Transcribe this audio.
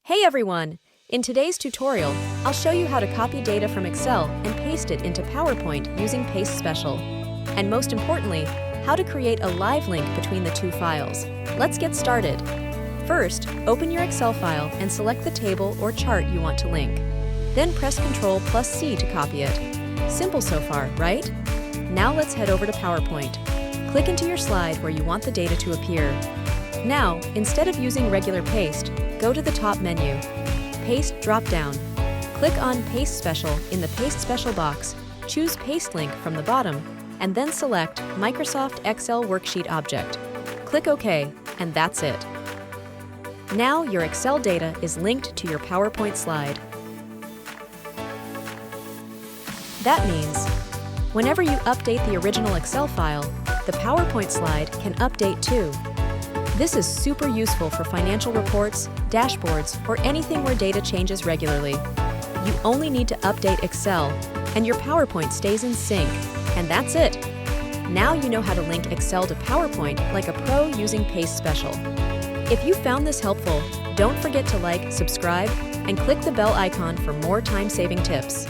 Hey everyone! In today's tutorial, I'll show you how to copy data from Excel and paste it into PowerPoint using Paste Special. And most importantly, how to create a live link between the two files. Let's get started. First, open your Excel file and select the table or chart you want to link. Then press Ctrl+C to copy it. Simple so far, right? Now let's head over to PowerPoint. Click into your slide where you want the data to appear. Now, instead of using regular paste, go to the top menu, Paste drop-down. Click on Paste Special in the Paste Special box, choose Paste Link from the bottom, and then select Microsoft Excel Worksheet Object. Click OK, and that's it. Now your Excel data is linked to your PowerPoint slide. That means, whenever you update the original Excel file, the PowerPoint slide can update too. This is super useful for financial reports, dashboards, or anything where data changes regularly. You only need to update Excel, and your PowerPoint stays in sync. And that's it! Now you know how to link Excel to PowerPoint like a pro using Paste Special. If you found this helpful, don't forget to like, subscribe, and click the bell icon for more time-saving tips.